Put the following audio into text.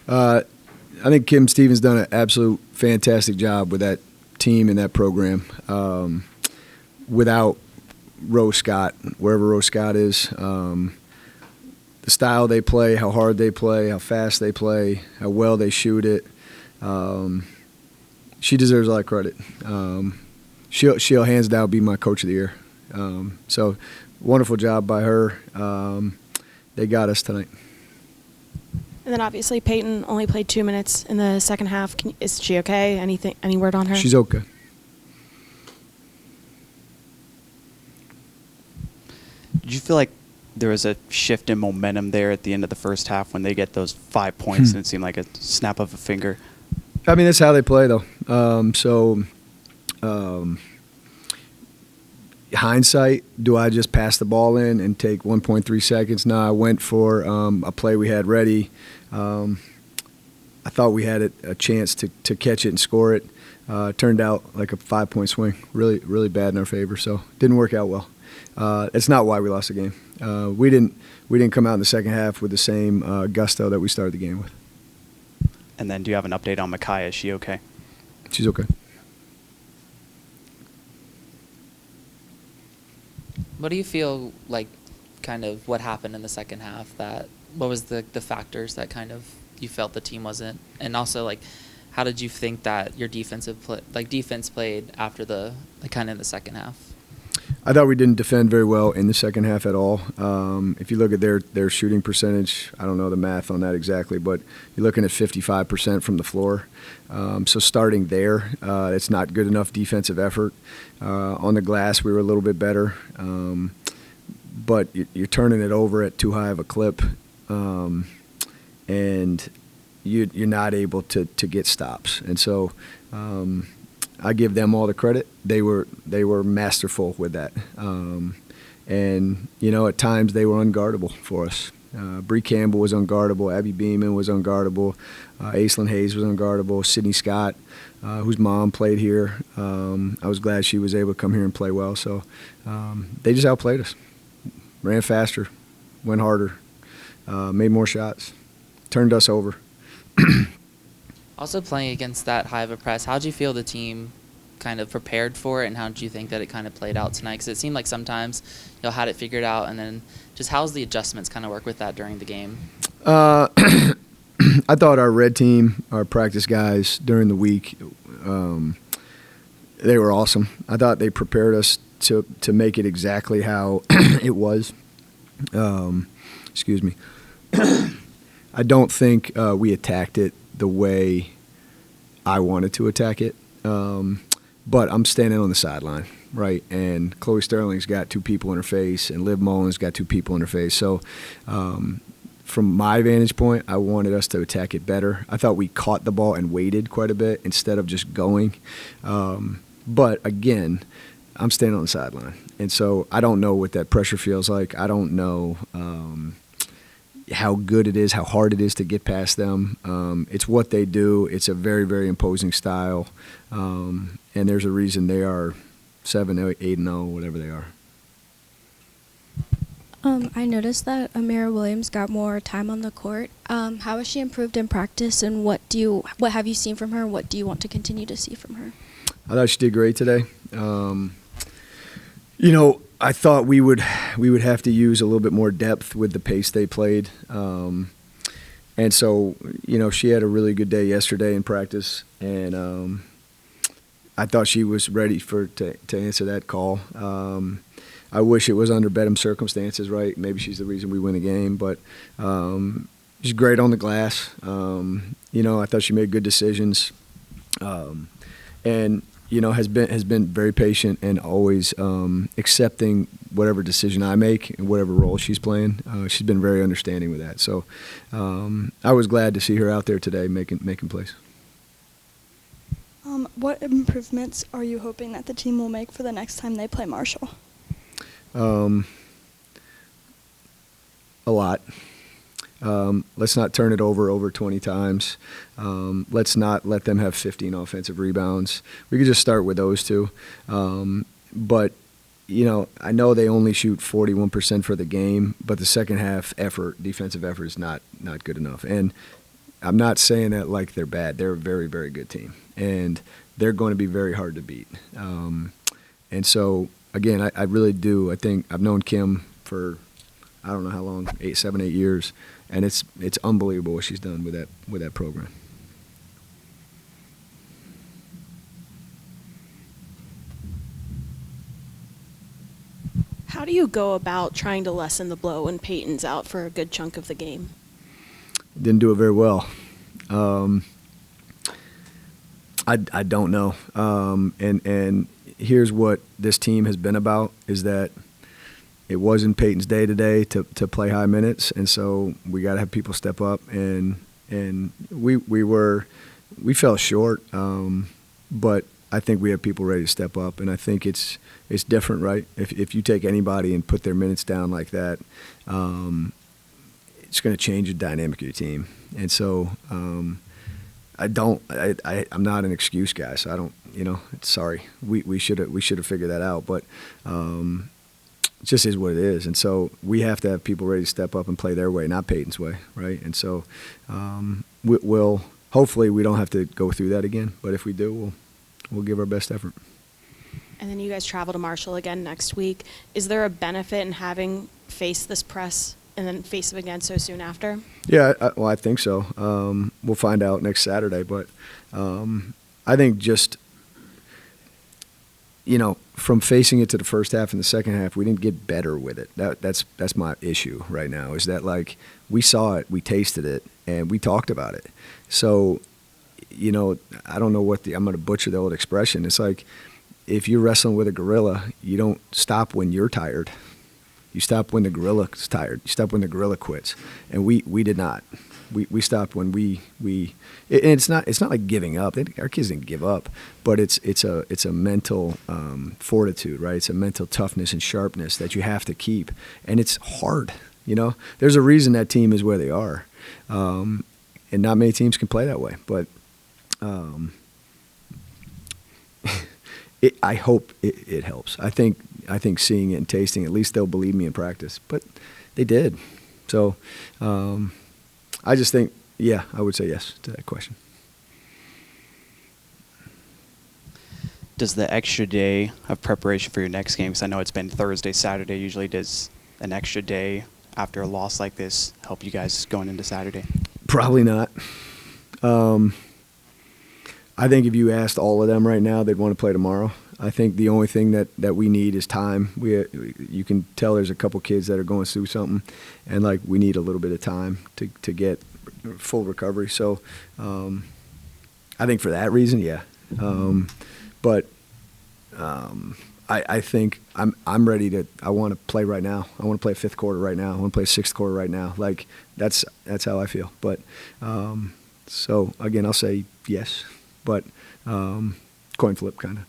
I think Kim Stevens done an absolute fantastic job with that team and that program. Without Rose Scott, wherever Rose Scott is, the style they play, how hard they play, how fast they play, how well they shoot it, she deserves a lot of credit. She'll hands down be my coach of the year. So wonderful job by her. They got us tonight. And then obviously Payton only played 2 minutes in the second half. Is she okay? Any word on her? She's okay. Did you feel like there was a shift in momentum there at the end of the first half when they get those 5 points and it seemed like a snap of a finger? I mean, that's how they play, though. Hindsight, do I just pass the ball in and take 1.3 seconds? No, I went for a play we had ready. I thought we had a chance to catch it and score it. Turned out like a 5-point swing, really, really bad in our favor. So didn't work out well. It's not why we lost the game. We didn't come out in the second half with the same gusto that we started the game with. And then do you have an update on Micaiah? Is she okay? She's okay. What do you feel like kind of what happened in the second half? What was the factors that kind of you felt the team wasn't? And also, like, how did you think that your defense played after kind of in the second half? I thought we didn't defend very well in the second half at all. If you look at their shooting percentage, I don't know the math on that exactly, but you're looking at 55% from the floor. So starting there, it's not good enough defensive effort. On the glass, we were a little bit better. But you're turning it over at too high of a clip, and you're not able to get stops. And so I give them all the credit. They were masterful with that. And, at times they were unguardable for us. Bree Campbell was unguardable. Abby Beeman was unguardable. Aislinn Hayes was unguardable. Sydney Scott, whose mom played here. I was glad she was able to come here and play well. So they just outplayed us. Ran faster, went harder, made more shots, turned us over. Also playing against that high of a press, how did you feel the team kind of prepared for it, and how did you think that it kind of played out tonight? Because it seemed like sometimes y'all had it figured out, and then just how's the adjustments kind of work with that during the game? I thought our red team, our practice guys during the week, they were awesome. I thought they prepared us to make it exactly how it was. Excuse me. I don't think we attacked it the way I wanted to attack it. But I'm standing on the sideline, right? And Chloe Sterling's got 2 people in her face, and Liv Mullen's got 2 people in her face. So from my vantage point, I wanted us to attack it better. I thought we caught the ball and waited quite a bit instead of just going. But, again, I'm standing on the sideline. And so I don't know what that pressure feels like. I don't know how good it is, how hard it is to get past them. It's what they do. It's a very, very imposing style. And there's a reason they are 7, 8, 0, whatever they are. I noticed that Amir Williams got more time on the court. How has she improved in practice, and what have you seen from her, and what do you want to continue to see from her? I thought she did great today. I thought we would have to use a little bit more depth with the pace they played. And so, she had a really good day yesterday in practice, and I thought she was ready to answer that call. I wish it was under better circumstances, right? Maybe she's the reason we win the game, but she's great on the glass. I thought she made good decisions, and has been very patient and always accepting whatever decision I make and whatever role she's playing. She's been very understanding with that. So I was glad to see her out there today making plays. What improvements are you hoping that the team will make for the next time they play Marshall? A lot. Let's not turn it over 20 times. Let's not let them have 15 offensive rebounds. We could just start with those 2. But, I know they only shoot 41% for the game, but the second half defensive effort is not good enough. And I'm not saying that like they're bad. They're a very, very good team, and they're going to be very hard to beat. And so, again, I really do. I think I've known Kim for I don't know how long, 7, 8 years, and it's unbelievable what she's done with that program. How do you go about trying to lessen the blow when Payton's out for a good chunk of the game? Didn't do it very well. I don't know. And here's what this team has been about is that it wasn't Payton's day today to play high minutes, and so we got to have people step up. And we fell short, but I think we have people ready to step up, and I think it's different, right? If you take anybody and put their minutes down like that, it's going to change the dynamic of your team. And so I'm not an excuse guy, so I don't, sorry. We should have figured that out, but it just is what it is. And so we have to have people ready to step up and play their way, not Payton's way, right? And so we'll hopefully we don't have to go through that again, but if we do, we'll give our best effort. And then you guys travel to Marshall again next week. Is there a benefit in having faced this press and then face them again so soon after? Yeah, I think so. We'll find out next Saturday, but I think just from facing it to the first half and the second half, we didn't get better with it. That's my issue right now. Is that like we saw it, we tasted it, and we talked about it. So, I don't know I'm going to butcher the old expression. It's like if you're wrestling with a gorilla, you don't stop when you're tired. You stop when the gorilla's tired. You stop when the gorilla quits. And we did not. We stopped when we and it's not like giving up. Our kids didn't give up, but it's a mental fortitude, right? It's a mental toughness and sharpness that you have to keep, and it's hard. There's a reason that team is where they are, and not many teams can play that way. But I hope it helps. I think seeing it and tasting, at least they'll believe me in practice. But they did, so. I just think, I would say yes to that question. Does the extra day of preparation for your next game, because I know it's been Thursday, Saturday, usually does an extra day after a loss like this help you guys going into Saturday? Probably not. I think if you asked all of them right now, they'd want to play tomorrow. I think the only thing that we need is time. You can tell there's a couple kids that are going through something, and we need a little bit of time to get full recovery. So I think for that reason, yeah. But I think I'm ready to. I want to play right now. I want to play a fifth quarter right now. I want to play a sixth quarter right now. That's how I feel. But so again, I'll say yes, but coin flip kind of.